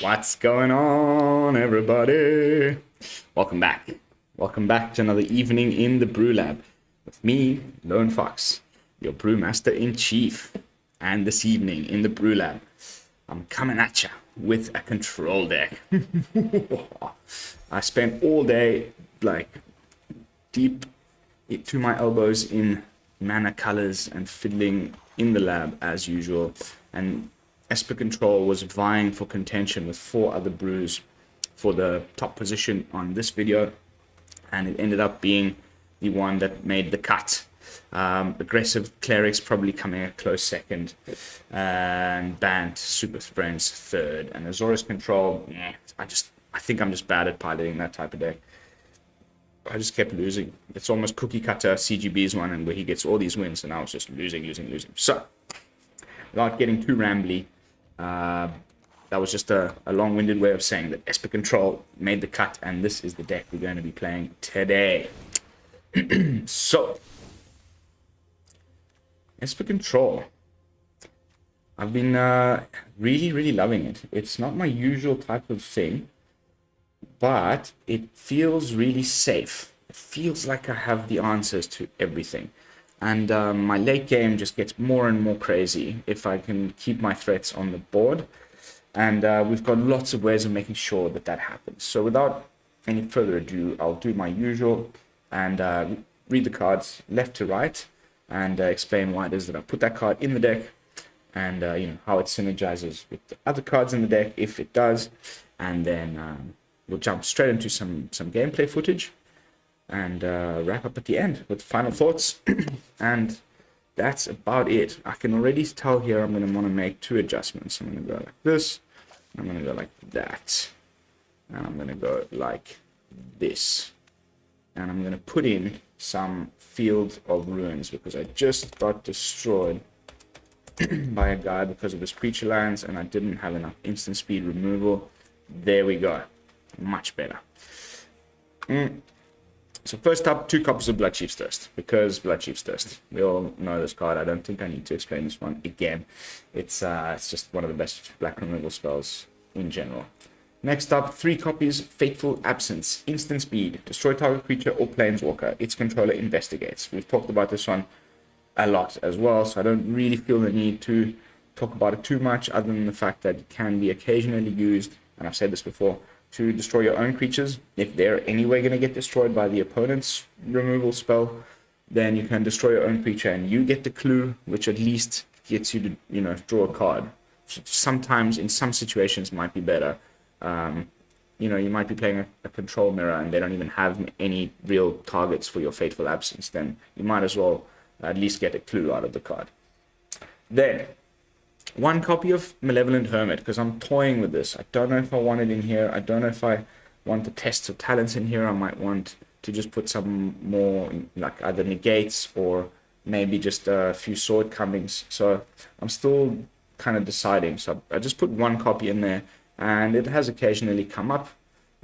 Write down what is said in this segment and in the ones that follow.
What's going on, everybody? Welcome back. Welcome back to another evening in the BrewLab with me, Lone Fox, your Brewmaster in Chief. And this evening in the BrewLab, I'm coming at you with a control deck. I spent all day like deep to my elbows in mana colors and fiddling in the lab as usual, and Esper Control was vying for contention with 4 other brews for the top position on this video, and it ended up being the one that made the cut. Aggressive Clerics probably coming a close second, and Bant Super Friends third, and Azorius Control, I think I'm just bad at piloting that type of deck. I just kept losing. It's almost cookie cutter CGB's one, and where he gets all these wins, and I was just losing. So, without getting too rambly, that was just a long-winded way of saying that Esper Control made the cut, and this is the deck we're going to be playing today. So, Esper Control. I've been really loving it. It's not my usual type of thing, but it feels really safe. It feels like I have the answers to everything. And my late game just gets more and more crazy if I can keep my threats on the board. And we've got lots of ways of making sure that that happens. So without any further ado, I'll do my usual and read the cards left to right and explain why it is that I put that card in the deck, and how it synergizes with the other cards in the deck, if it does. And then we'll jump straight into some gameplay footage and wrap up at the end with final thoughts. And that's about it. I can already tell here I'm going to want to make 2 adjustments. I'm going to go like this, I'm going to go like that, and I'm going to go like this. And I'm going to put in some Field of Ruins because I just got destroyed by a guy because of his creature lands, and I didn't have enough instant speed removal. There we go. Much better. So first up, 2 copies of Bloodchief's Thirst, because Bloodchief's Thirst. We all know this card. I don't think I need to explain this one again. It's just one of the best black removal spells in general. Next up, 3 copies, Fateful Absence. Instant speed. Destroy target creature or planeswalker. Its controller investigates. We've talked about this one a lot as well, so I don't really feel the need to talk about it too much, other than the fact that it can be occasionally used, and I've said this before, to destroy your own creatures. If they're anyway going to get destroyed by the opponent's removal spell, then you can destroy your own creature and you get the clue, which at least gets you to, draw a card. Sometimes, in some situations, might be better. You might be playing a control mirror and they don't even have any real targets for your Fateful Absence. Then you might as well at least get a clue out of the card. Then, 1 copy of Malevolent Hermit, because I'm toying with this. I don't know if I want it in here. I don't know if I want the tests of talents in here. I might want to just put some more, like either negates or maybe just a few sword comings. So I'm still kind of deciding. So I just put 1 copy in there, and it has occasionally come up.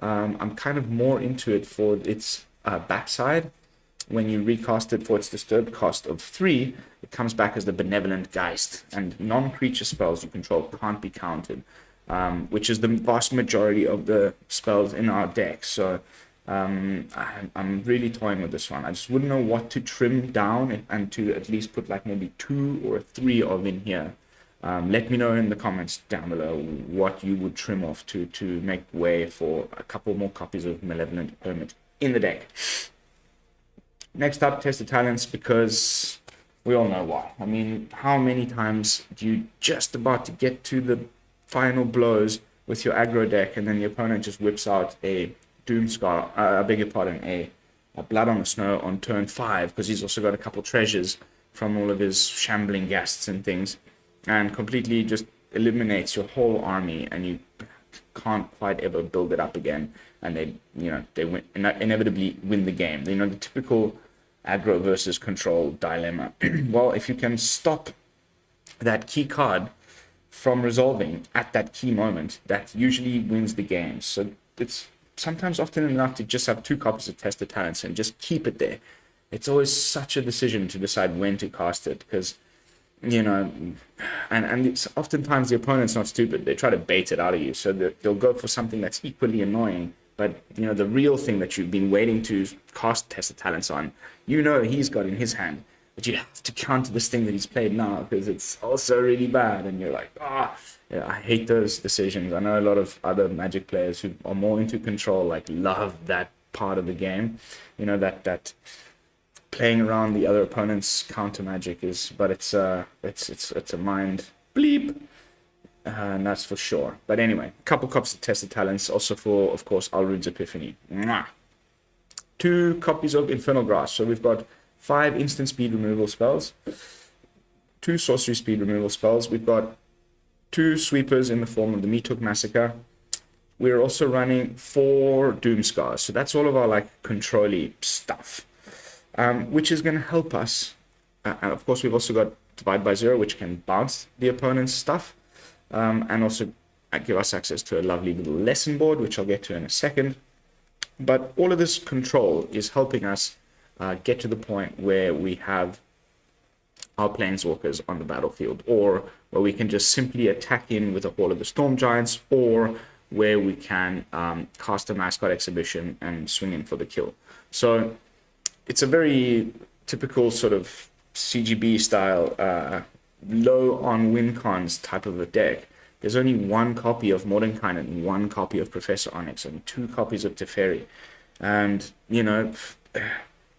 I'm kind of more into it for its backside. When you recast it for its disturbed cost of 3, it comes back as the Benevolent Geist, and non-creature spells you control can't be counted, which is the vast majority of the spells in our deck. So I'm really toying with this one. I just wouldn't know what to trim down and to at least put like maybe 2 or 3 of in here. Let me know in the comments down below what you would trim off to make way for a couple more copies of Malevolent Hermit in the deck. Next up, Test of Talents, because we all know why. I mean, how many times do you just about to get to the final blows with your aggro deck, and then the opponent just whips out a Doomskar, a Blood on the Snow on turn 5, because he's also got a couple treasures from all of his shambling ghasts and things, and completely just eliminates your whole army, and you can't quite ever build it up again, and they inevitably win the game. The typical aggro versus control dilemma. Well, if you can stop that key card from resolving at that key moment, that usually wins the game. So it's sometimes often enough to just have 2 copies of Test of Talents and just keep it there. It's always such a decision to decide when to cast it, because you know, and it's oftentimes the opponent's not stupid. They try to bait it out of you, so they'll go for something that's equally annoying. But you know, the real thing that you've been waiting to cast Test of Talents on, you know, he's got in his hand. But you have to counter this thing that he's played now because it's also really bad, and you're like, yeah, I hate those decisions. I know a lot of other Magic players who are more into control like love that part of the game. You know, that playing around the other opponent's counter magic is, but it's a mind bleep, and that's for sure. But anyway, a couple copies of Test of Talents, also for, of course, Alrund's Epiphany. Mwah. 2 copies of Infernal Grasp. So we've got 5 instant speed removal spells, 2 sorcery speed removal spells. We've got 2 sweepers in the form of the Meathook Massacre. We're also running 4 Doomskars. So that's all of our like control-y stuff. Which is going to help us. And of course, we've also got Divide by Zero, which can bounce the opponent's stuff, and also give us access to a lovely little lesson board, which I'll get to in a second. But all of this control is helping us get to the point where we have our Planeswalkers on the battlefield, or where we can just simply attack in with a Hall of the Storm Giants, or where we can cast a Mascot Exhibition and swing in for the kill. So it's a very typical sort of CGB style, low on win cons type of a deck. There's only 1 copy of Mordenkainen and 1 copy of Professor Onyx and 2 copies of Teferi. And, you know,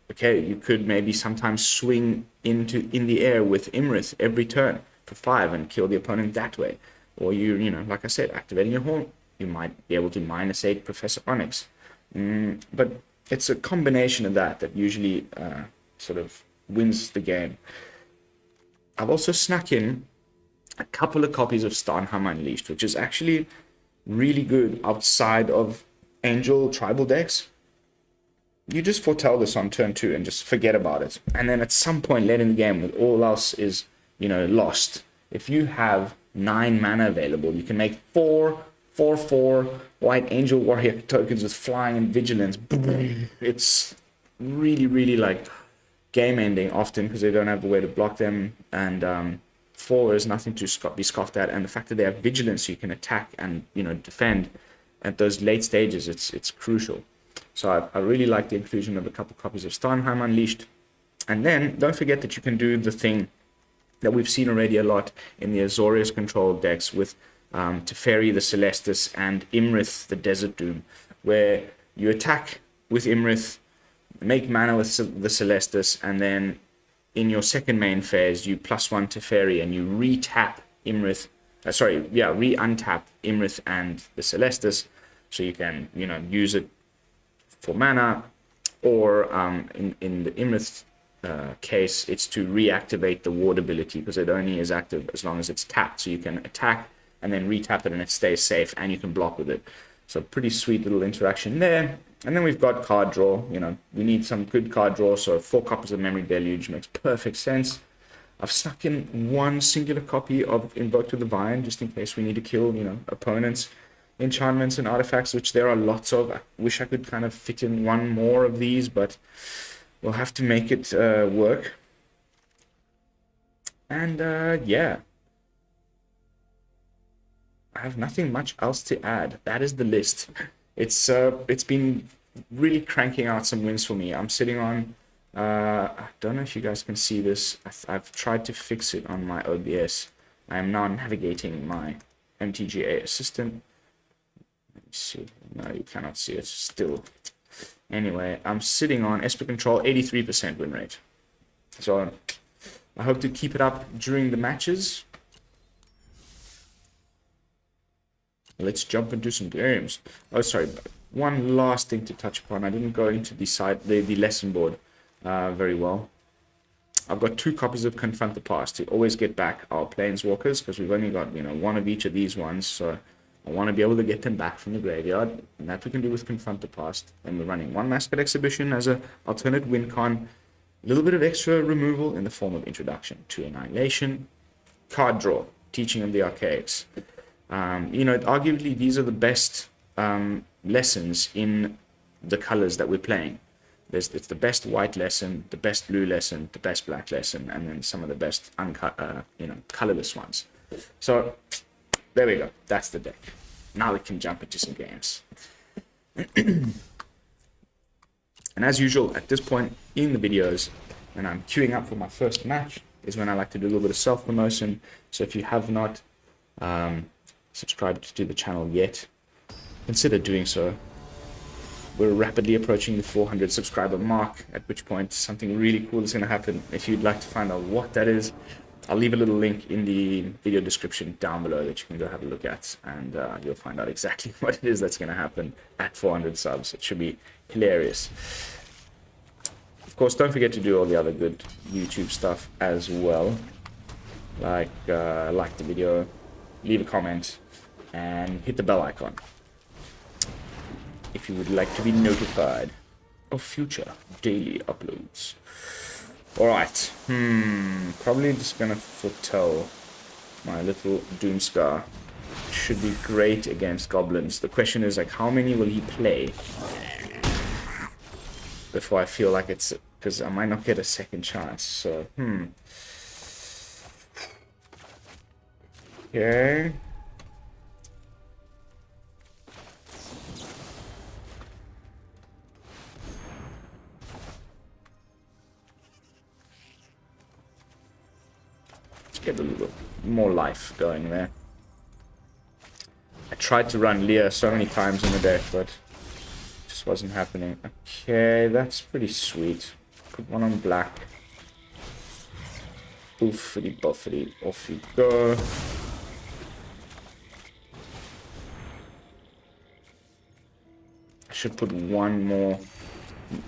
okay, you could maybe sometimes swing in the air with Iymrith every turn for 5 and kill the opponent that way. Or you know, like I said, activating your horn, you might be able to -8 Professor Onyx. But it's a combination of that usually sort of wins the game. I've also snuck in a couple of copies of Starnheim Unleashed, which is actually really good outside of Angel tribal decks. You just foretell this on turn 2 and just forget about it. And then at some point late in the game, when all else is, you know, lost, if you have 9 mana available, you can make 4/4 white Angel Warrior tokens with flying and vigilance. It's really, really like game ending often because they don't have a way to block them. And 4 is nothing to be scoffed at. And the fact that they have vigilance, so you can attack and, you know, defend at those late stages, it's crucial. So I really like the inclusion of a couple copies of Starnheim Unleashed. And then don't forget that you can do the thing that we've seen already a lot in the Azorius control decks with Teferi the Celestus and Iymrith the Desert Doom, where you attack with Iymrith, make mana with the Celestus, and then in your second main phase you +1 Teferi and you re-tap Iymrith, re-untap Iymrith and the Celestus, so you can, you know, use it for mana, or in the Iymrith case, it's to reactivate the ward ability because it only is active as long as it's tapped, so you can attack and then re-tap it and it stays safe and you can block with it. So pretty sweet little interaction there. And then we've got card draw. You know, we need some good card draw, so 4 copies of Memory Deluge makes perfect sense. I've snuck in 1 singular copy of Invoke the Divine just in case we need to kill, you know, opponents' enchantments and artifacts, which there are lots of. I wish I could kind of fit in 1 more of these, but we'll have to make it work. And yeah, I have nothing much else to add. That is the list. It's been really cranking out some wins for me. I'm sitting on, I don't know if you guys can see this. I've tried to fix it on my OBS. I am now navigating my MTGA assistant. Let me see. No, you cannot see it still. Anyway, I'm sitting on Esper Control, 83% win rate. So I hope to keep it up during the matches. Let's jump into some games. Oh, sorry. One last thing to touch upon. I didn't go into the lesson board very well. I've got 2 copies of Confront the Past to always get back our Planeswalkers, because we've only got, you know, 1 of each of these ones. So I want to be able to get them back from the graveyard, and that we can do with Confront the Past. And we're running 1 Mascot Exhibition as an alternate win con. A little bit of extra removal in the form of Introduction to Annihilation. Card draw, Teaching of the Archaics. You know, arguably these are the best lessons in the colors that we're playing. It's the best white lesson, the best blue lesson, the best black lesson, and then some of the best colorless ones. So there we go. That's the deck. Now we can jump into some games. And as usual, at this point in the videos, when I'm queuing up for my first match, is when I like to do a little bit of self-promotion. So if you have not subscribed to the channel yet, consider doing so. We're rapidly approaching the 400 subscriber mark, at which point something really cool is going to happen. If you'd like to find out what that is, I'll leave a little link in the video description down below that you can go have a look at, and you'll find out exactly what it is that's going to happen at 400 subs. It should be hilarious. Of course, don't forget to do all the other good YouTube stuff as well. Like the video, leave a comment, and hit the bell icon if you would like to be notified of future daily uploads. Alright, probably just gonna foretell my little Doomskar. Should be great against goblins. The question is, like, how many will he play before I feel like it's, because I might not get a second chance. So, okay. Get a little more life going there. I tried to run Leah so many times in the deck, but it just wasn't happening. Okay, that's pretty sweet. Put one on black. Boofity buffity, off you go. I should put one more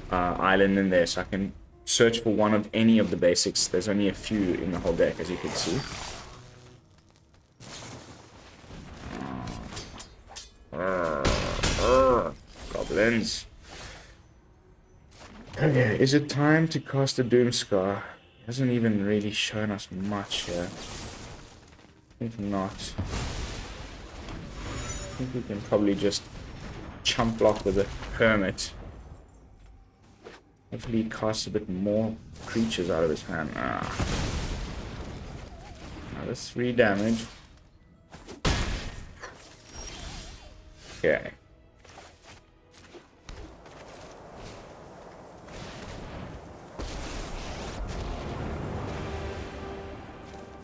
island in there so I can search for one of any of the basics. There's only a few in the whole deck, as you can see. Goblins. Okay, is it time to cast a Doomskar? He hasn't even really shown us much here. I think not. I think we can probably just chump block with a Hermit. Hopefully he casts a bit more creatures out of his hand. Another 3 damage. Okay.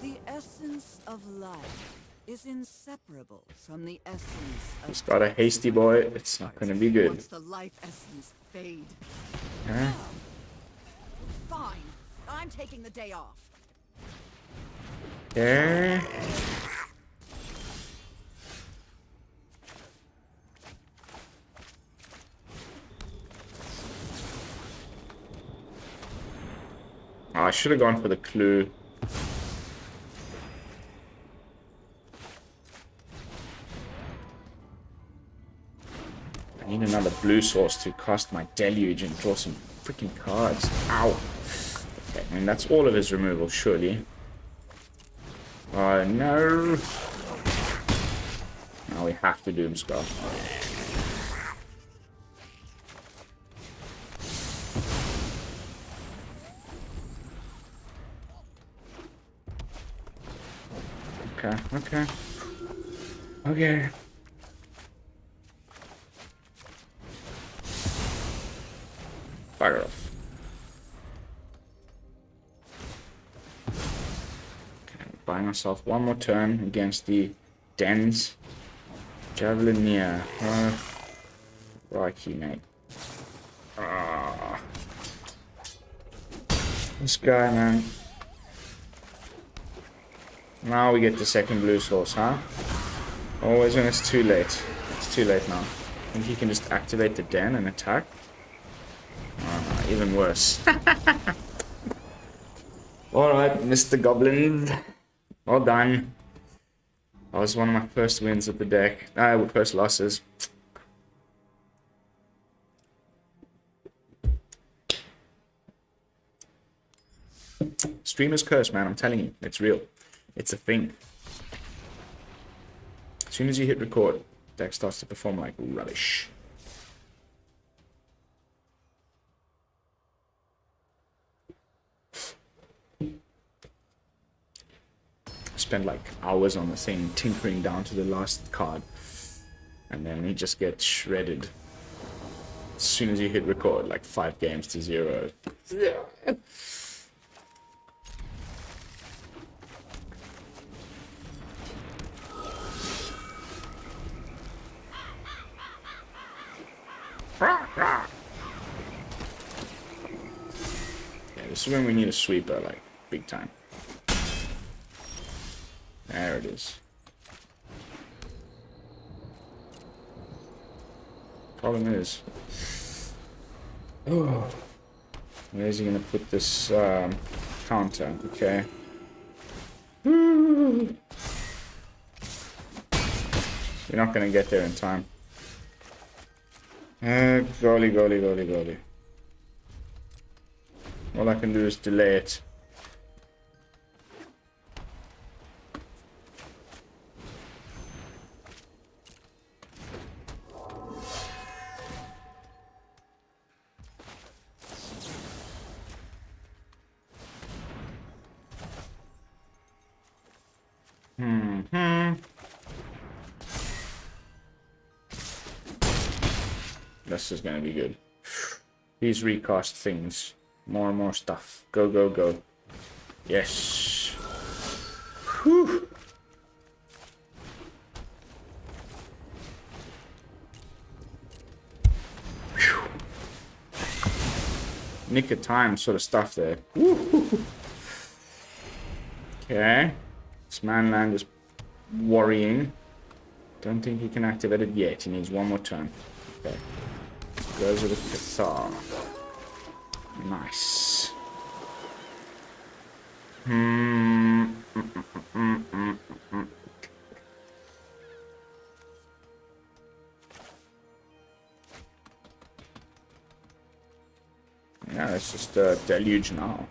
The essence of life is inseparable from the essence of... He's got a hasty boy. It's not going to be good. Once the life essence fade. Huh? Fine. I'm taking the day off. Okay. Oh, I should have gone for the clue. I need another blue source to cast my Deluge and draw some freaking cards. Ow. Okay, I mean, that's all of his removal, surely. Oh, no. Now we have to Doomskar. Okay. Fire off. Okay, buying ourselves one more turn against the Dens. Javelineer. Crikey, mate. This guy, man. Now we get the second blue source, huh? Always when it's too late. It's too late now. I think he can just activate the den and attack. Oh, no, even worse. Alright, Mr. Goblin. Well done. That was one of my first wins of the deck. First losses. Streamer's curse, man. I'm telling you. It's real. It's a thing. As soon as you hit record, deck starts to perform like rubbish. spend like hours on the thing, tinkering down to the last card. And then he just gets shredded. As soon as you hit record, like 5 games to 0. Yeah, this is when we need a sweeper, like, big time. There it is. Problem is, where's he gonna put this counter? Okay. You're not gonna get there in time. Golly. All I can do is delay it. This is gonna be good. These recast things. More and more stuff. Go. Yes. Whew. Whew. Nick of time sort of stuff there. Woo-hoo. Okay. This manland is worrying. Don't think he can activate it yet. He needs one more turn. Okay. Goes with a Cathar. Nice. Yeah, it's just a deluge now.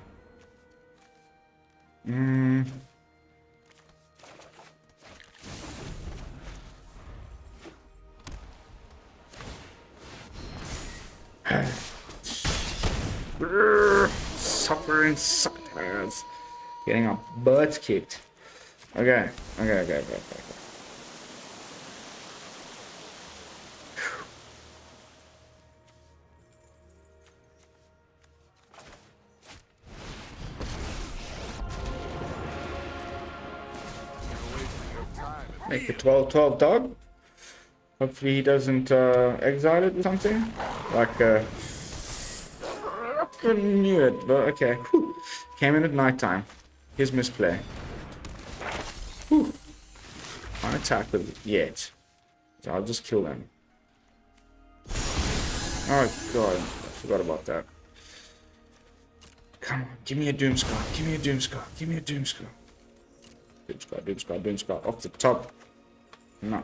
Suffering suckers. Getting our butts kicked. Okay. Make it 12-12 dog. Hopefully he doesn't exile it or something. Like I knew it, but okay. Whew. Came in at nighttime. His misplay. Whew. Can't attack with it yet. So I'll just kill them. Oh god, I forgot about that. Come on, give me a Doomskar, give me a Doomskar, give me a Doomskar. Doomskar, off the top. No.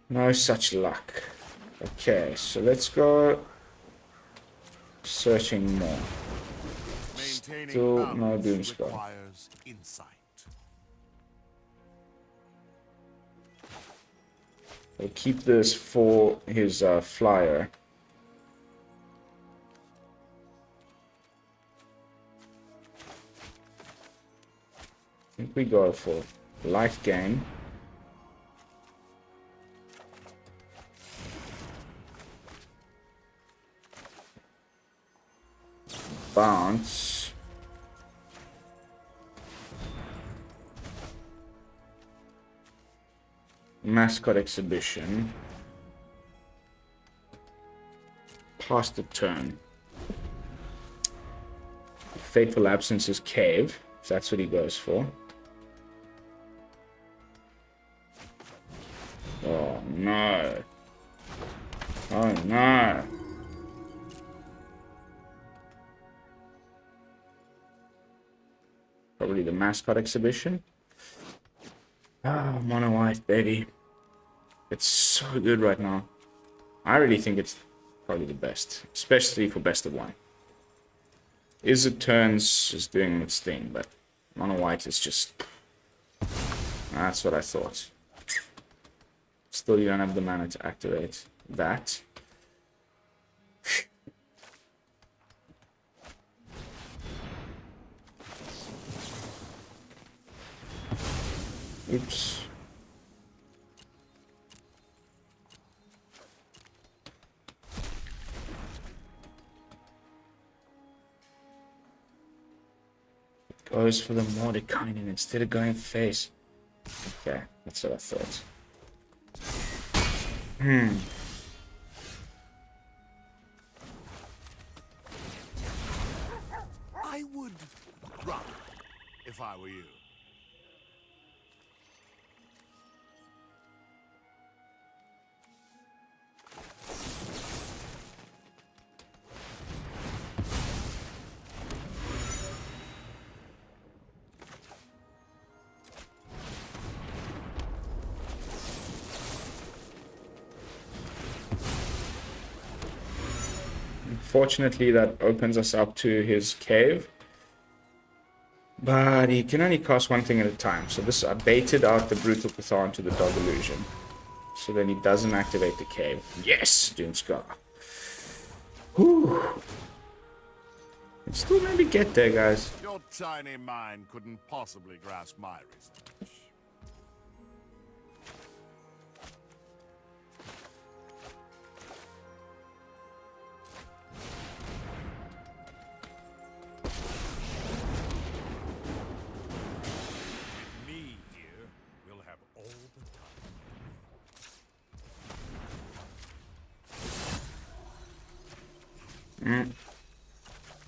No such luck. Okay, so let's go searching more. Still no Doomskar. I'll keep this for his flyer. I think we go for life gain. Bounce. Mascot Exhibition. Pass the turn. Fateful Absence is Cave, if that's what he goes for. Oh no. Oh no. Probably the Mascot Exhibition. Ah, mono white, baby. It's so good right now. I really think it's probably the best, especially for best of one. Izzet turns is doing its thing, but mono white is just... That's what I thought. Still, you don't have the mana to activate that. Oops. Goes for the Mordenkainen instead of going face. Okay, that's what I thought. I would run if I were you. Fortunately, that opens us up to his cave. But he can only cast one thing at a time. So this, I baited out the Brutal Catharn to the Dog Illusion. So then he doesn't activate the cave. Yes, Doomskar. Whew. Can still maybe get there, guys. Your tiny mind couldn't possibly grasp my research.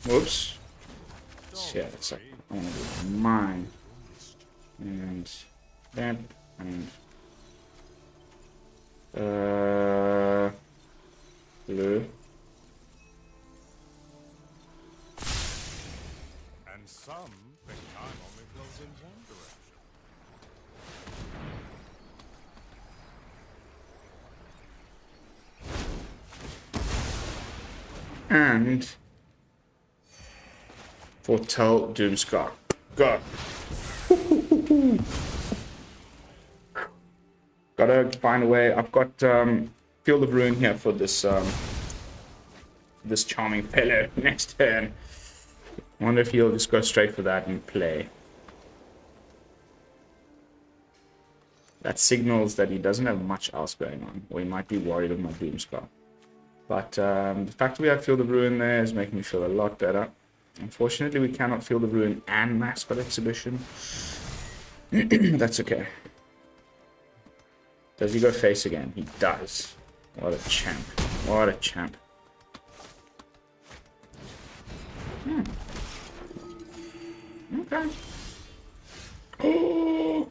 Whoops. Yeah, it's like I want to do mine. And that and blue. And some think time only flows in one direction. And foretell Doomskar. Go. Gotta find a way. I've got Field of Ruin here for this this charming fellow next turn. Wonder if he'll just go straight for that and play. That signals that he doesn't have much else going on, or he might be worried of my Doomskar. But the fact that we have Field of Ruin there is making me feel a lot better. Unfortunately, we cannot Field of Ruin and Mascot Exhibition. That's okay. Does he go face again? He does. What a champ. What a champ. Okay. Oh!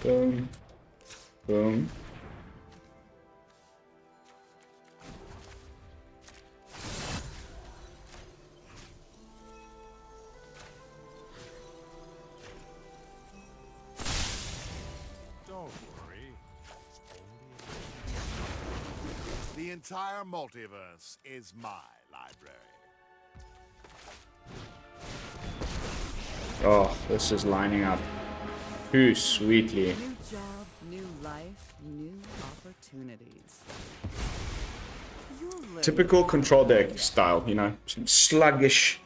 Boom. Boom. Don't worry. The entire multiverse is my library. Oh, this is lining up too sweetly. New job, new life, new opportunities. Typical control deck style, you know, sluggish.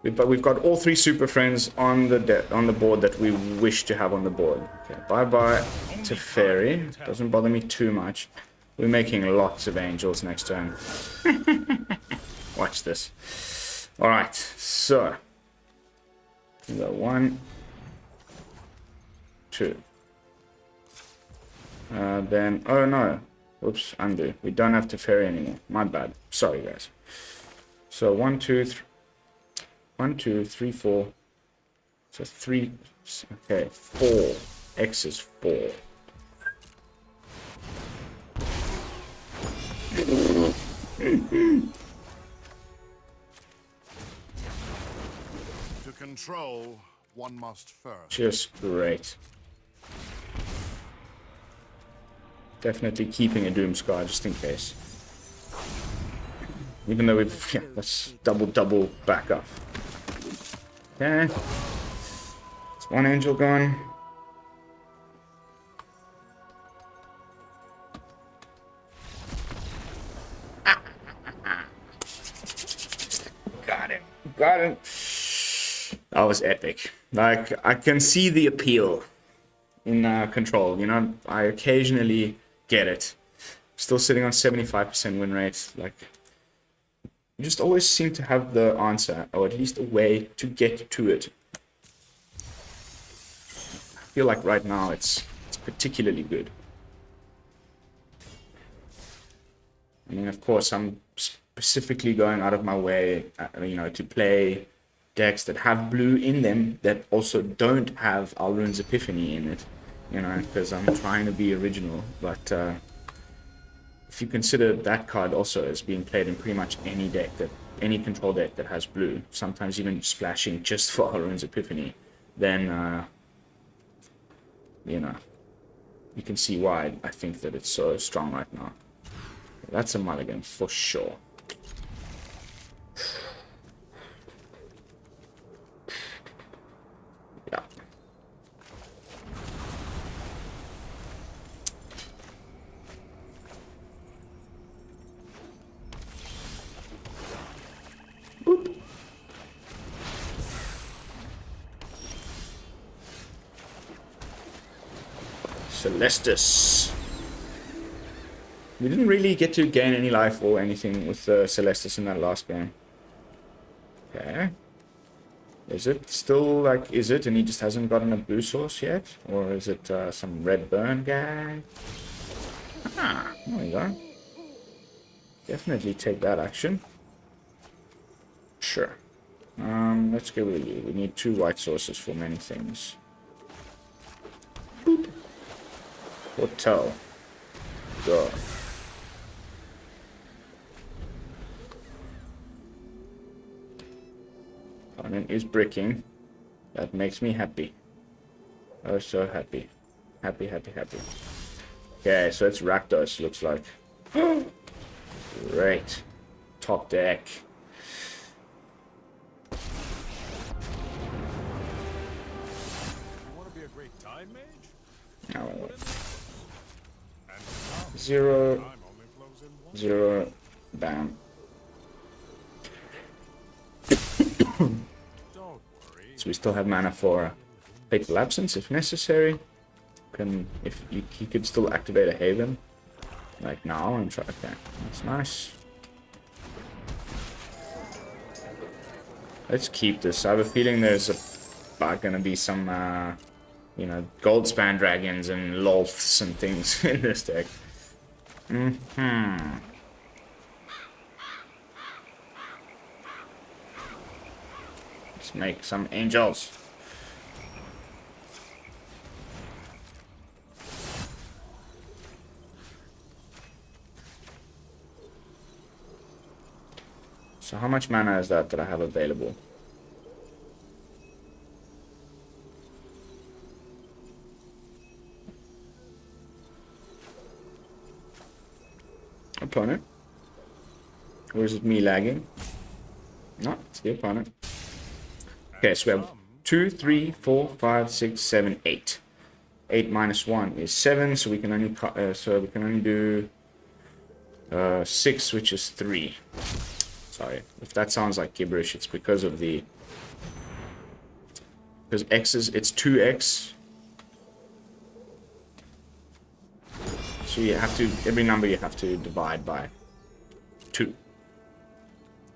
But we've got all three super friends on the board that we wish to have on the board. Okay, bye bye Teferi. Doesn't bother me too much. We're making lots of angels next turn. Watch this. All right, so we got 1, 2. Then oh no. Whoops, undo. We don't have Teferi anymore. My bad. Sorry, guys. So 1, 2, 3. 1, 2, 3, 4. So 3. Okay, 4. X is 4. To control, one must first. Just great. Definitely keeping a Doomskar just in case. Even though we've, yeah, let's double back up. Okay. It's one angel gone. Got him. Got him. That was epic. Like, I can see the appeal in control. You know, I occasionally get it. Still sitting on 75% win rate. Like, you just always seem to have the answer, or at least a way to get to it. I feel like right now it's particularly good. I mean, of course, I'm specifically going out of my way, you know, to play decks that have blue in them that also don't have Alrund's Epiphany in it, you know, because I'm trying to be original. But if you consider that card also as being played in pretty much any deck, any control deck that has blue, sometimes even splashing just for Alrund's Epiphany, then you know, you can see why I think that it's so strong right now. That's a mulligan for sure. Yeah. Boop. Celestus. We didn't really get to gain any life or anything with Celestus in that last game. Okay. Is it still like, is it, and he just hasn't gotten a blue source yet? Or is it some red burn guy? Ah, there we go. Definitely take that action. Sure. Let's go with you. We need 2 white sources for many things. Boop. Hotel. Go. Opponent is bricking. That makes me happy. Oh, so happy. Happy, happy, happy. Okay, so it's Rakdos, looks like. Great. Top deck. You want to be a great time mage? Oh, And 0, time only flows in one. 0, bam. Don't worry. So we still have mana for Fateful Absence if necessary. He could still activate a Haven, like now, and try. Okay, that's nice. Let's keep this. I have a feeling there's gonna be some, you know, Goldspan Dragons and Lolths and things in this deck. Let's make some angels. So how much mana is that I have available? Opponent? Or is it me lagging? No, it's the opponent. Okay, so we have 2, 3, 4, 5, 6, 7, 8. 8 minus 1 is 7, so we can only do 6, which is 3. Sorry, if that sounds like gibberish, it's because of it's 2x. So you have to, every number you have to divide by 2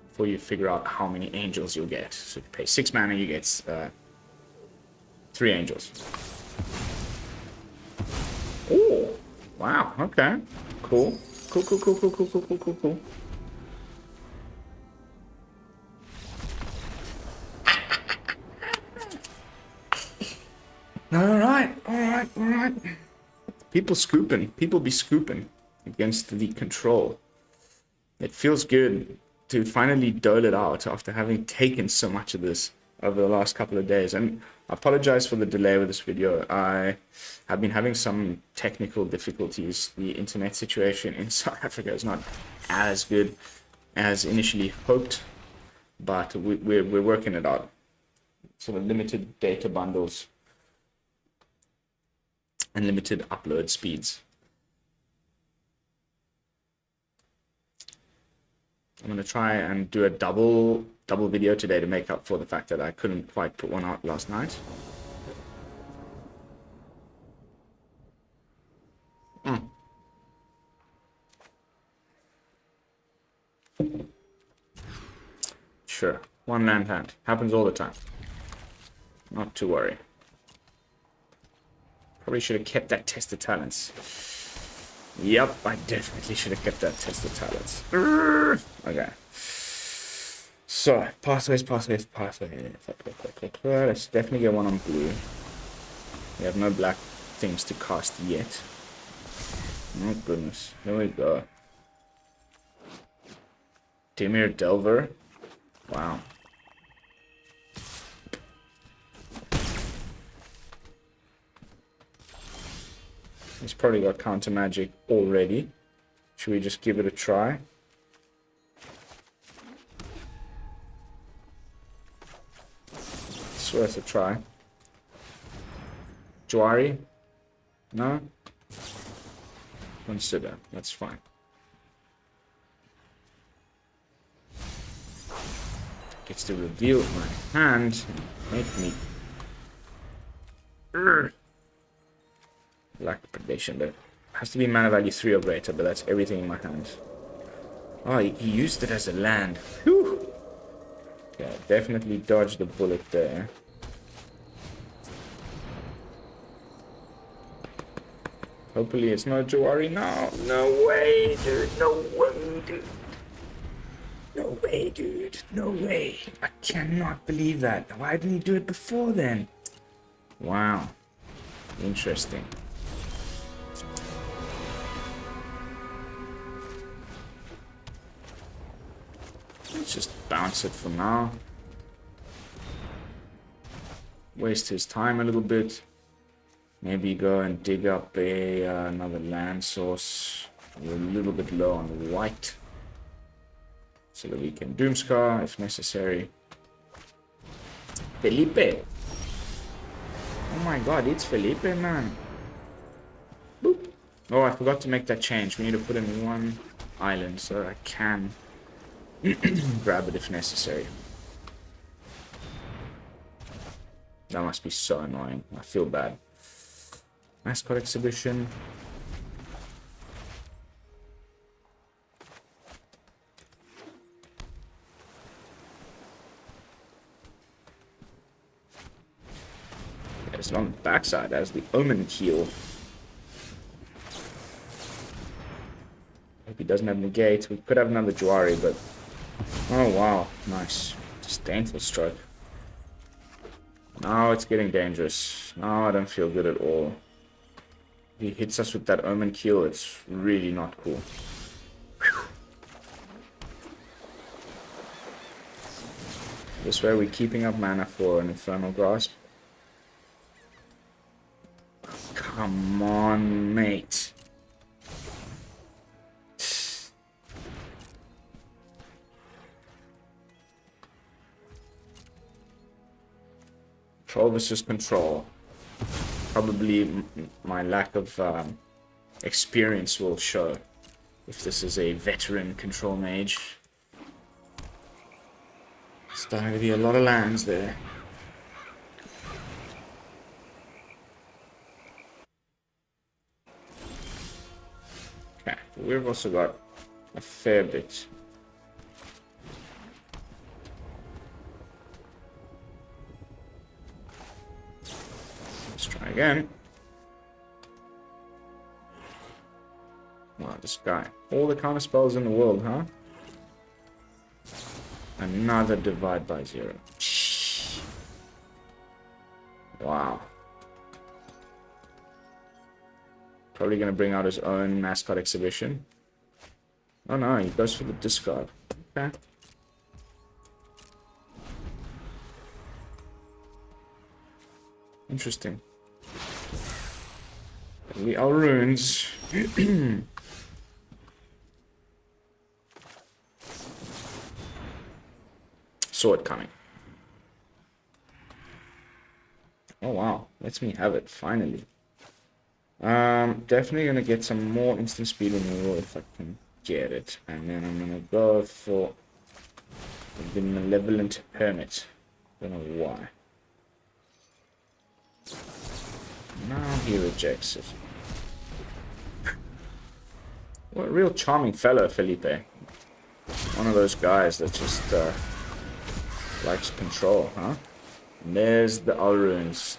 before you figure out how many angels you'll get. So if you pay 6 mana, you get 3 angels. Oh, wow, okay, cool. Cool. Alright. People be scooping against the control. It feels good to finally dole it out after having taken so much of this over the last couple of days. And I apologize for the delay with this video. I have been having some technical difficulties. The internet situation in South Africa is not as good as initially hoped, but we're working it out. sort of limited data bundles and limited upload speeds. I'm going to try and do a double video today to make up for the fact that I couldn't quite put one out last night. Sure, one land hand. Happens all the time. Not to worry. Probably should have kept that test of talents. Yep, I definitely should have kept that test of talents. Okay. So, pathways. Let's definitely get one on blue. We have no black things to cast yet. Oh goodness. Here we go. Dimir Delver. Wow. He's probably got counter magic already. Should we just give it a try? It's worth a try. Jwari? No? Consider. That's fine. Gets to reveal my hand and make me lack of predation, but it has to be mana value 3 or greater, but that's everything in my hand. Oh, he used it as a land. Whew. Okay, definitely dodged the bullet there. Hopefully it's not Jwari now. No way, dude. No way, dude. No way, dude. No way. I cannot believe that. Why didn't he do it before then? Wow. Interesting. Let's just bounce it for now. Waste his time a little bit. Maybe go and dig up another land source. We're a little bit low on white. So that we can Doomskar if necessary. Felipe! Oh my god, it's Felipe, man. Boop. Oh, I forgot to make that change. We need to put in one island so that I can grab it if necessary. That must be so annoying. I feel bad. Mascot Exhibition. It's on the backside as the Omen Keel. Hope he doesn't have negate. We could have another Jwari, but oh wow, nice. Disdainful stroke. Now it's getting dangerous. Now I don't feel good at all. If he hits us with that Omen Keel, it's really not cool. Whew. This way we're keeping up mana for an Infernal Grasp. Come on, mate. Control versus control. Probably my lack of experience will show if this is a veteran control mage. Starting to be a lot of lands there. Okay, we've also got a fair bit. Let's try again. Wow, this guy. All the counter spells in the world, huh? Another divide by 0. Wow. Probably going to bring out his own Mascot Exhibition. Oh no, he goes for the discard. Okay. Interesting. We are runes. Sword coming. Oh wow, lets me have it, finally. Definitely gonna get some more instant speed removal if I can get it. And then I'm gonna go for the Malevolent Hermit. Don't know why. Now he rejects it. What a real charming fellow, Felipe. One of those guys that just likes control, huh? And there's the Alrunes.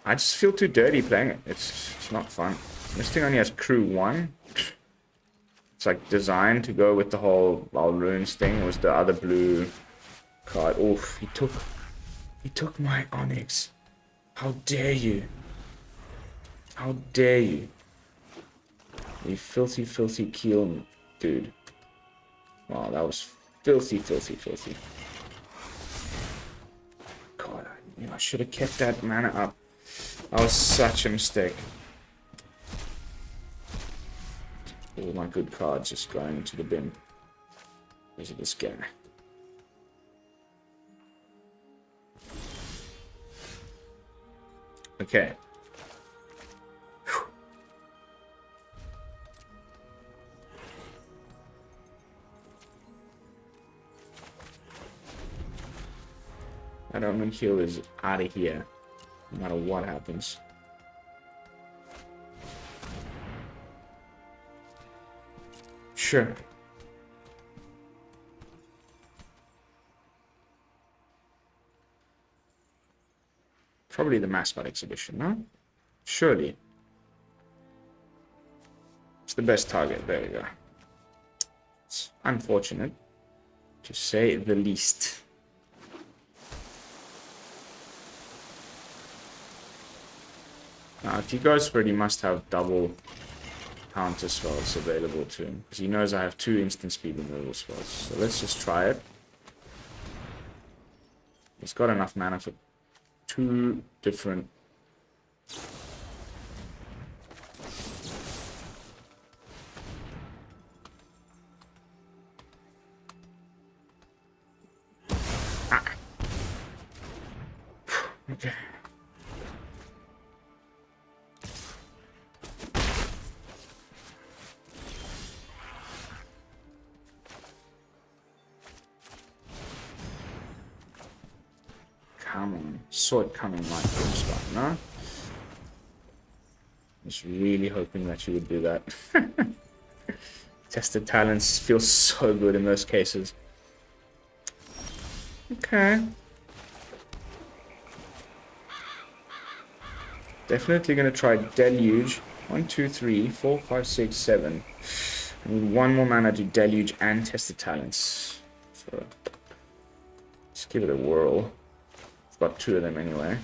I just feel too dirty playing it. It's not fun. This thing only has crew 1. It's like designed to go with the whole Alrunes thing. It was the other blue card. Oof, he took my Onyx. How dare you? How dare you? You filthy, filthy keel dude. Wow, that was filthy, filthy, filthy. God, I should have kept that mana up. That was such a mistake. All my good cards just going into the bin. Because of this guy. Okay. Whew. That Omen heal is out of here. No matter what happens. Sure. Probably the Mascot Exhibition, no? Surely. It's the best target. There we go. It's unfortunate, to say the least. Now, if he goes for it, he must have double counter spells available to him, because he knows I have 2 instant speed removal spells. So let's just try it. He's got enough mana for 2 different... Ah. Okay. Come on. Saw it coming like Doomskar, no? Just really hoping that you would do that. Tested talents feel so good in those cases. Okay. Definitely gonna try Deluge. 1, 2, 3, 4, 5, 6, 7. I need 1 more mana to Deluge and Tested talents. So let's give it a whirl. Got 2 of them anyway.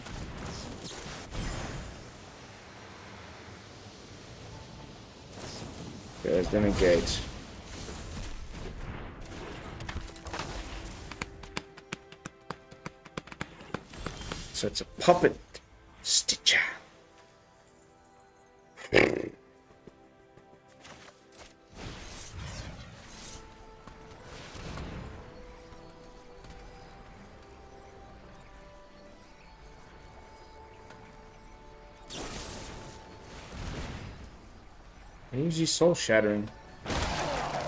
There's the negate. So it's a puppet stitcher. Usually soul shattering.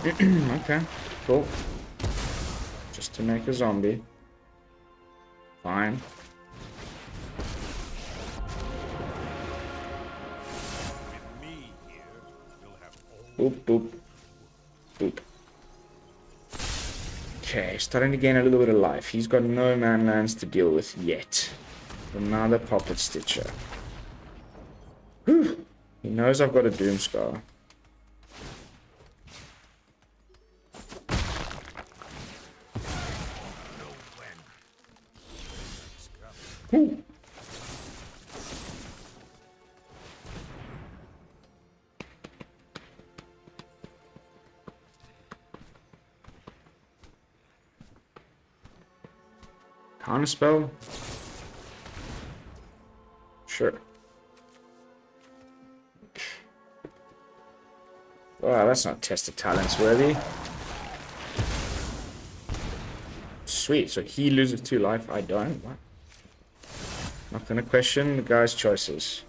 Okay, cool. Just to make a zombie. Fine. Boop, boop. Boop. Okay, starting to gain a little bit of life. He's got no manlands to deal with yet. Another puppet stitcher. Whew. He knows I've got a Doomskar. Ooh. Counterspell? Sure. Wow, that's not tested talents worthy. Sweet, so he loses 2 life, I don't. What? Not gonna question the guy's choices.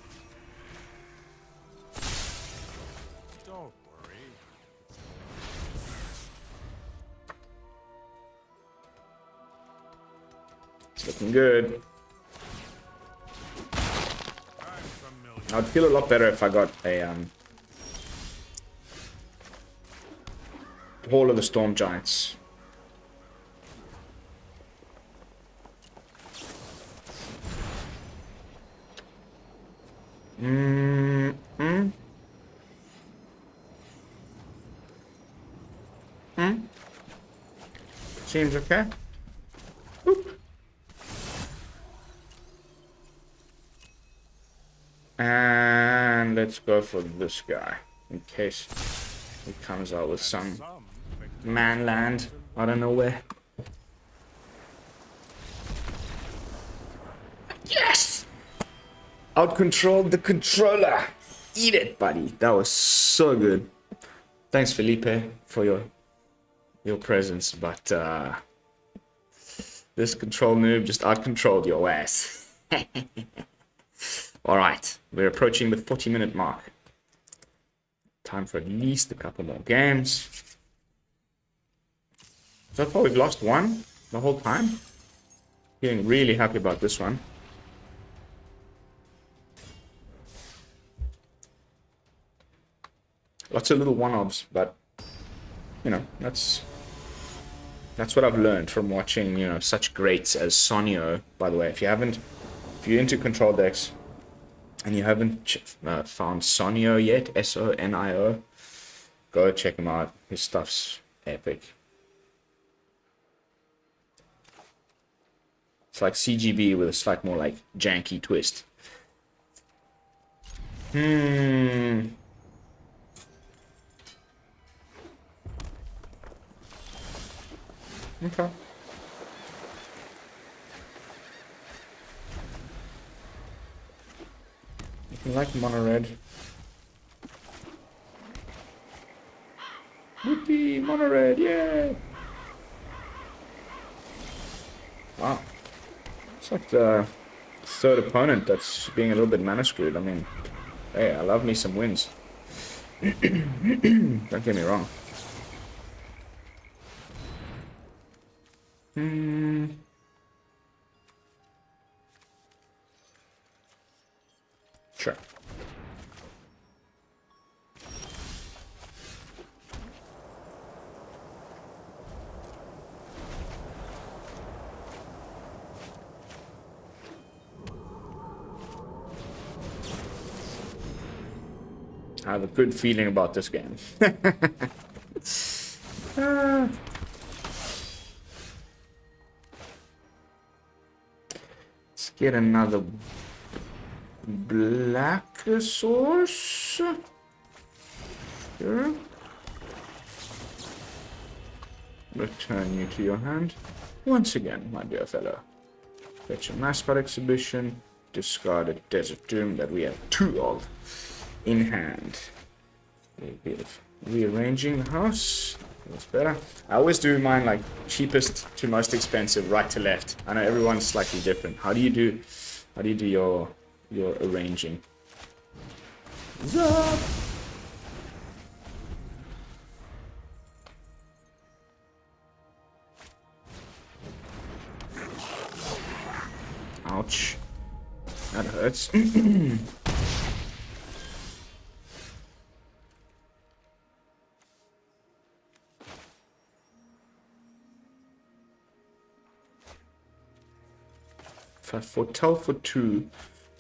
Don't worry. It's looking good. I'm familiar. I'd feel a lot better if I got a Hall of the Storm Giants. Seems okay. Boop. And let's go for this guy in case he comes out with some manland out of nowhere. Yes! Outcontrolled the controller. Eat it, buddy. That was so good. Thanks, Felipe, for your presence, but this control noob just outcontrolled your ass. Alright, we're approaching the 40-minute mark. Time for at least a couple more games. So far we've lost one the whole time. Feeling really happy about this one. Lots of little one-offs, but you know, that's what I've learned from watching, you know, such greats as Sonio. By the way, if you're into control decks and you haven't found Sonio yet, Sonio, go check him out. His stuff's epic. It's like CGB with a slight more like janky twist. Okay. Looking like mono red. Whoopee, mono red, yeah! Wow. It's like the third opponent that's being a little bit mana screwed. I mean, hey, I love me some wins. Don't get me wrong. Sure. I have a good feeling about this game. Let's get another black source. Sure. Return you to your hand once again, my dear fellow. Fetch a Mascot Exhibition. Discard a Desert Doom that we have 2 of in hand. A bit of rearranging the house. Feels better. I always do mine like cheapest to most expensive, right to left. I know everyone's slightly different. How do you do your arranging? Zup! Ouch. That hurts. If I foretell for 2,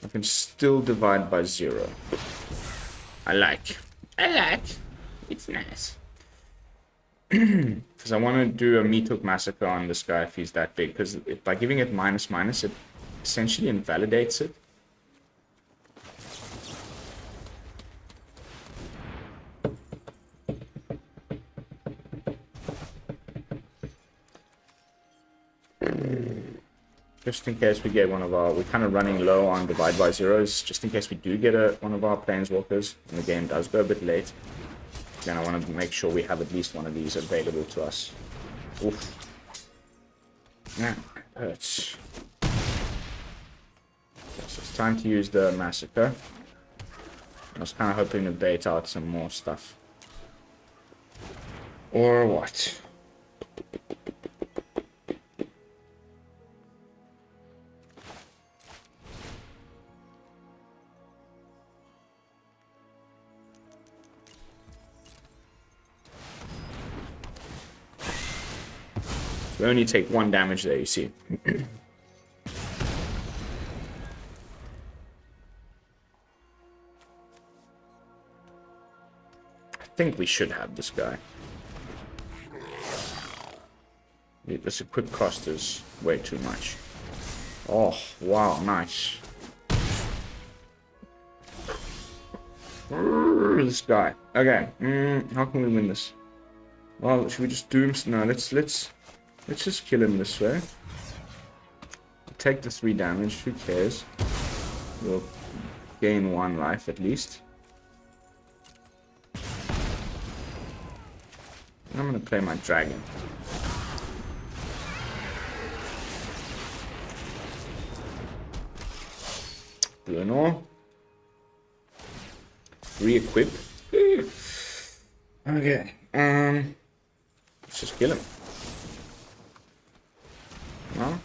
I can still divide by 0. I like. It's nice. Because I want to do a Meathook Massacre on this guy if he's that big. Because by giving it -/, it essentially invalidates it. Just in case we get one of our... We're kind of running low on divide by zeros. Just in case we do get one of our planeswalkers and the game does go a bit late. Then I want to make sure we have at least one of these available to us. Oof. Nah, hurts. So it's time to use the Massacre. I was kind of hoping to bait out some more stuff. Or what? We only take 1 damage there, you see. I think we should have this guy. This equip cost is way too much. Oh, wow, nice. This guy. Okay, how can we win this? Well, should we just do him? No, let's just kill him this way. Take the 3 damage, who cares? We'll gain 1 life at least. I'm gonna play my dragon. Bruno. Re-equip. Okay, let's just kill him. No?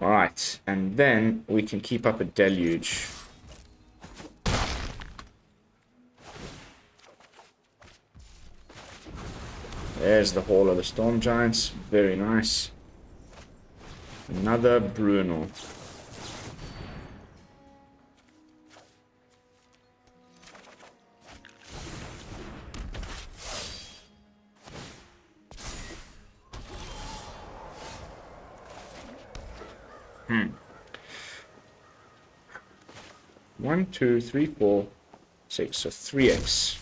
Alright, and then we can keep up a deluge. There's the Hall of the Storm Giants. Very nice. Another Bruno. One, two, three, 4, 6. So 3x.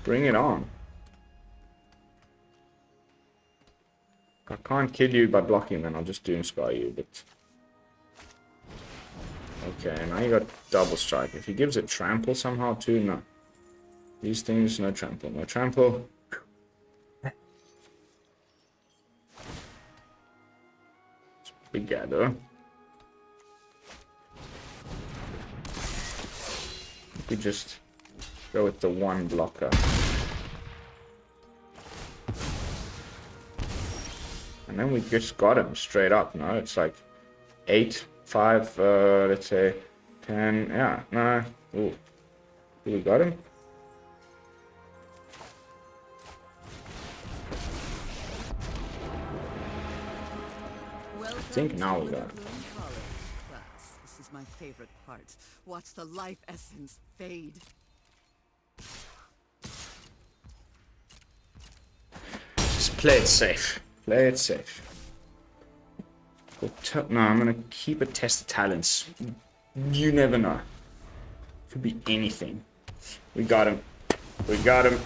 Bring it on. If I can't kill you by blocking, then I'll just Doomskar you, but... Okay, now you got double strike. If he gives it trample somehow too, no. These things, no trample. No trample. Big gather. We just go with the 1 blocker. And then we just got him straight up, no? It's like 8, 5, let's say 10, yeah, no. Ooh. We got him? I think now we got it. This is my favorite part. Watch the life essence fade. Just play it safe. Play it safe. No, I'm gonna keep a test of talents. You never know. Could be anything. We got him. We got him.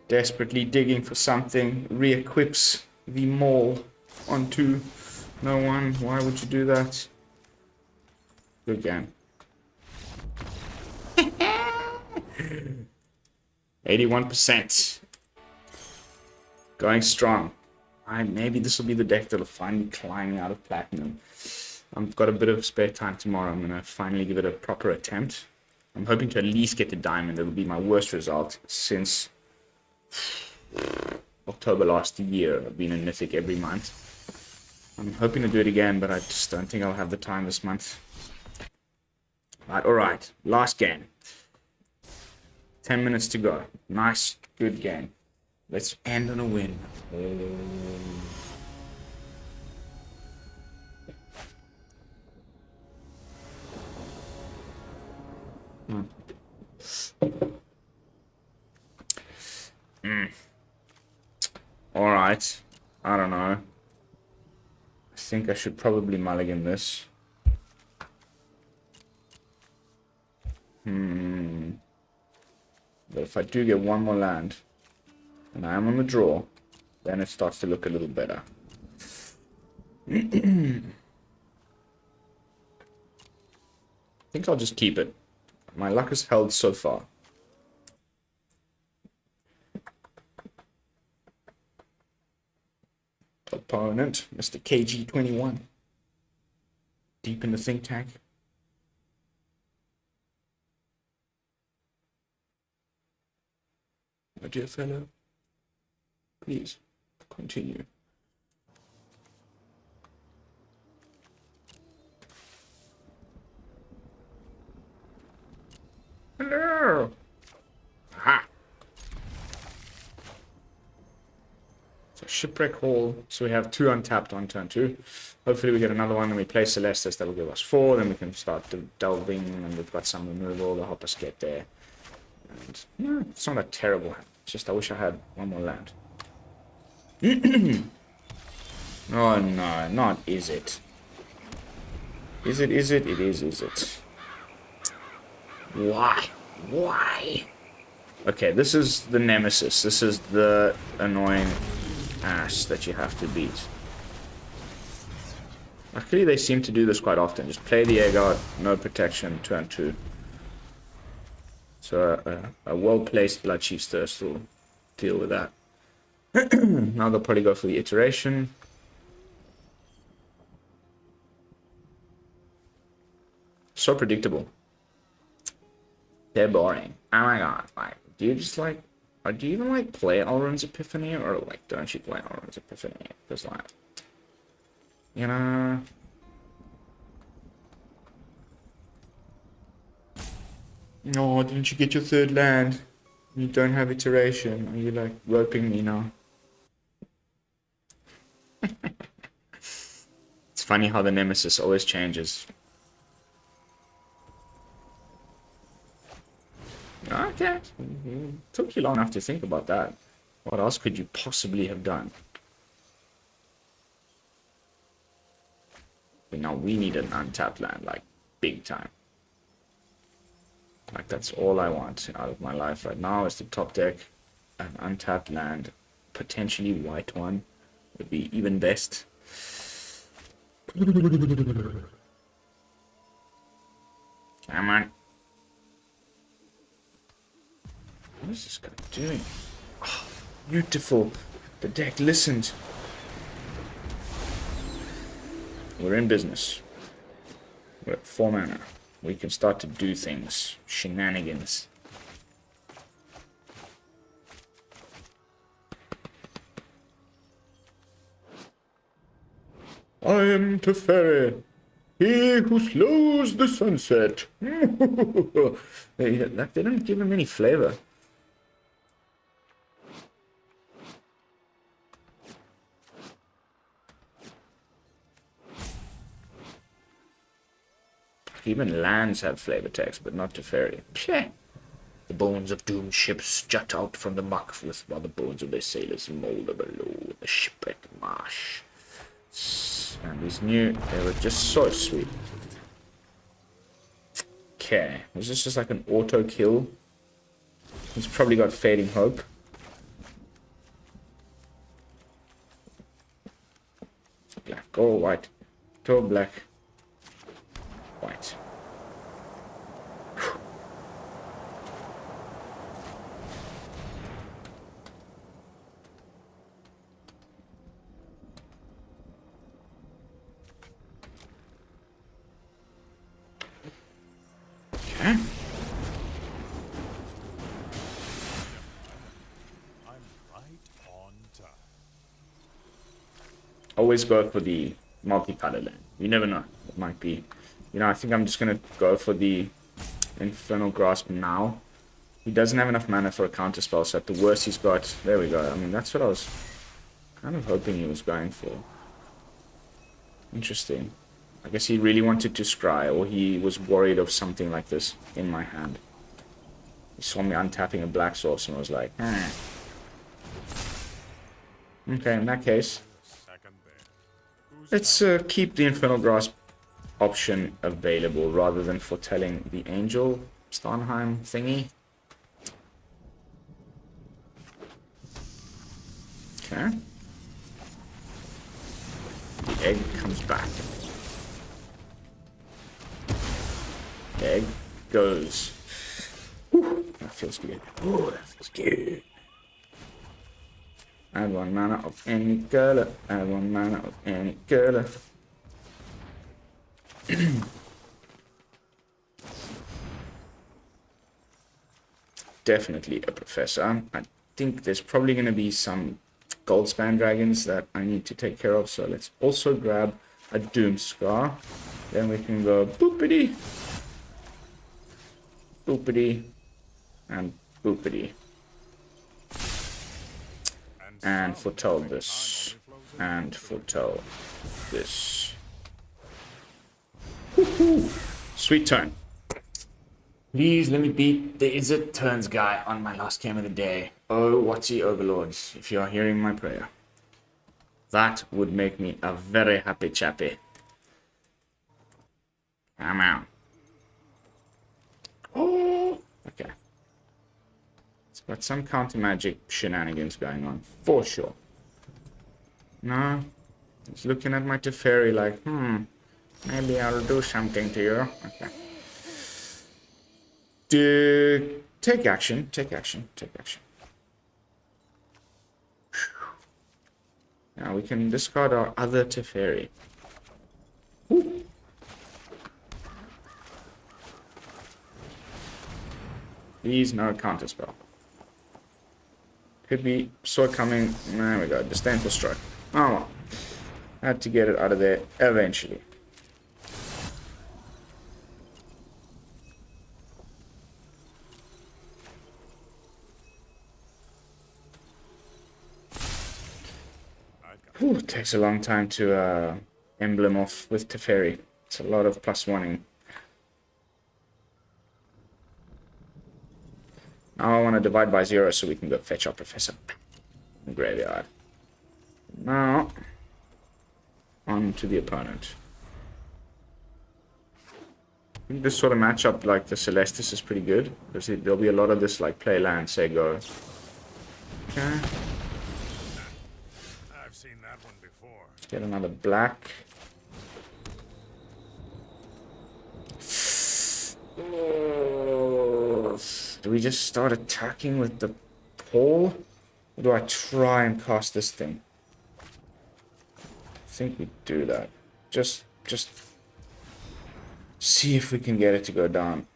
Desperately digging for something. Re-equips the maul onto no one. Why would you do that? Good game. 81%. Going strong. Maybe this will be the deck that'll finally climb me out of platinum. I've got a bit of spare time tomorrow. I'm going to finally give it a proper attempt. I'm hoping to at least get to diamond. That will be my worst result since October last year. I've been in Mythic every month. I'm hoping to do it again, but I just don't think I'll have the time this month. Alright. Last game. 10 minutes to go. Nice, good game. Let's end on a win. Alright. I don't know. I think I should probably mulligan this. But if I do get 1 more land, and I am on the draw, then it starts to look a little better. I think I'll just keep it. My luck has held so far. opponent, Mr. KG21. Deep in the think tank. My dear fellow, please continue. Hello! Ha! So Shipwreck Hall. So we have 2 untapped on turn 2. Hopefully we get another one and we play Celestus. That will give us 4. Then we can start delving and we've got some removal to help us get there. And no, it's not that terrible. It's just I wish I had one more land. Oh no, not is it. Is it? It is it? Why? Okay, this is the nemesis. This is the annoying ass that you have to beat. Luckily, they seem to do this quite often. Just play the egg out, no protection, turn 2. So a well-placed Bloodchief Thirst will deal with that. Now they'll probably go for the iteration. So predictable. They're boring. Oh my god, like, do you just like, or do you even like play Elrond's Epiphany, or like, don't you play Elrond's Epiphany? Because like, you know... No, didn't you get your 3rd land? You don't have iteration. Are you like roping me now? It's funny how the nemesis always changes. Okay. Took you long enough to think about that. What else could you possibly have done? But now we need an untapped land, like, big time. Like, that's all I want out of my life right now is to top deck an untapped land. Potentially white one would be even best. Come on. What is this guy doing? Oh, beautiful. The deck listened. We're in business. We're at 4 mana. We can start to do things. Shenanigans. I am Teferi, he who slows the sunset. They didn't give him any flavor. Even lands have flavor text, but not Teferi. Psheh. The bones of doomed ships jut out from the muck while the bones of their sailors moulder below the Shipwreck Marsh. And these new, they were just so sweet. Okay, was this just like an auto kill? He's probably got Fading Hope. Black, go white, go black. White. Okay. I'm right on time. Always go for the multi-color land. You never know. It might be. You know, I think I'm just going to go for the Infernal Grasp now. He doesn't have enough mana for a counter spell, so at the worst he's got... There we go. I mean, that's what I was kind of hoping he was going for. Interesting. I guess he really wanted to scry, or he was worried of something like this in my hand. He saw me untapping a black source and was like, Okay, in that case, let's keep the Infernal Grasp option available rather than foretelling the Angel Starnheim thingy. Okay. The egg comes back. The egg goes. Whew, that feels good. Oh, that feels good. Add 1 mana of any color. Add 1 mana of any color. Definitely a Professor. I think there's probably going to be some Goldspan Dragons that I need to take care of. So let's also grab a Doomskar. Then we can go boopity, boopity, and boopity. And foretell this. And foretell this. Woohoo! Sweet turn. Please let me beat the Is It Turns guy on my last game of the day. Oh, Watsy Overlords, if you are hearing my prayer. That would make me a very happy chappy. Come on. Oh, okay. It's got some counter magic shenanigans going on, for sure. No, it's looking at my Teferi like, maybe I'll do something to you. Okay. Take action, take action, take action. Now we can discard our other Teferi. Ooh. Please, no counterspell. Could be saw it coming. There we go. Disdainful Strike. Oh well. Had to get it out of there eventually. Whew, it takes a long time to emblem off with Teferi. It's a lot of +1ing. Now I want to divide by 0 so we can go fetch our Professor in the graveyard. Now, on to the opponent. I think this sort of matchup, like the Celestus, is pretty good. Because there'll be a lot of this, like, play land, say go. Okay. I've seen that one before. Get another black. Oh, do we just start attacking with the pole? Or do I try and cast this thing? I think we do that. Just see if we can get it to go down.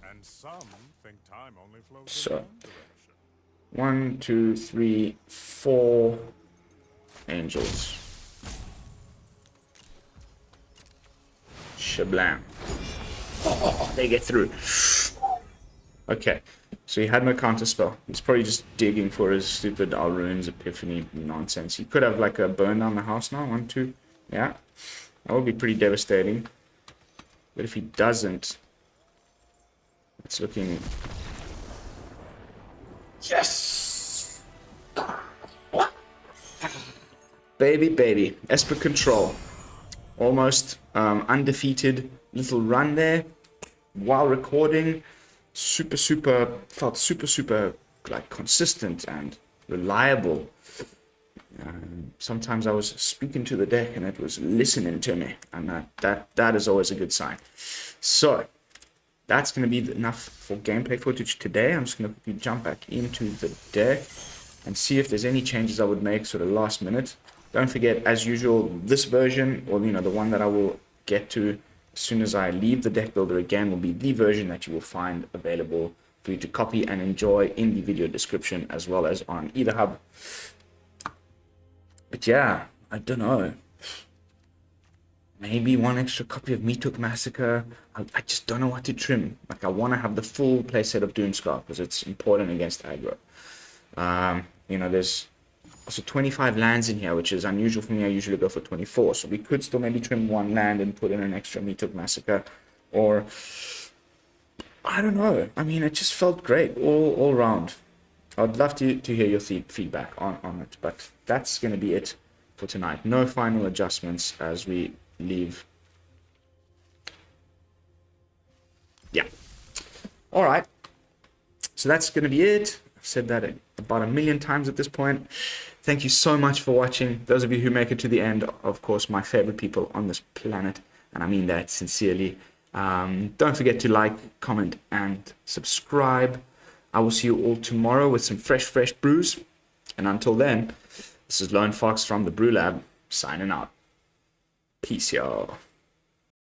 And some think time only flows So, in one direction. 1, 2, 3, 4 angels. Shablam. Oh, they get through. Okay, so he had no counter spell. He's probably just digging for his stupid Alrune's Epiphany nonsense. He could have like a burn down the house now. 1, 2. Yeah, that would be pretty devastating. But if he doesn't, it's looking... Yes! Baby, baby. Esper control. Almost undefeated little run there while recording. Felt super like consistent and reliable. Sometimes I was speaking to the deck and it was listening to me, and that is always a good sign. So that's going to be enough for gameplay footage today. I'm just going to jump back into the deck and see if there's any changes I would make sort of last minute. Don't forget, as usual, this version, or the one that I will get to as soon as I leave the deck builder again, will be the version that you will find available for you to copy and enjoy in the video description, as well as on either hub. But yeah, I don't know. Maybe one extra copy of Meathook Massacre. I just don't know what to trim. Like, I want to have the full playset of Doomskar because it's important against aggro. There's also 25 lands in here, which is unusual for me. I usually go for 24. So we could still maybe trim one land and put in an extra Meathook Massacre. Or, I don't know. I mean, it just felt great all round. I'd love to hear your feedback on it. But that's going to be it for tonight. No final adjustments as we leave. Yeah. All right. So that's going to be it. I've said that about 1 million times at this point. Thank you so much for watching. Those of you who make it to the end, of course, my favorite people on this planet, and I mean that sincerely. Don't forget to like, comment, and subscribe. I will see you all tomorrow with some fresh brews. And until then, this is Lone Fox from the BrewLab, signing out. Peace, y'all.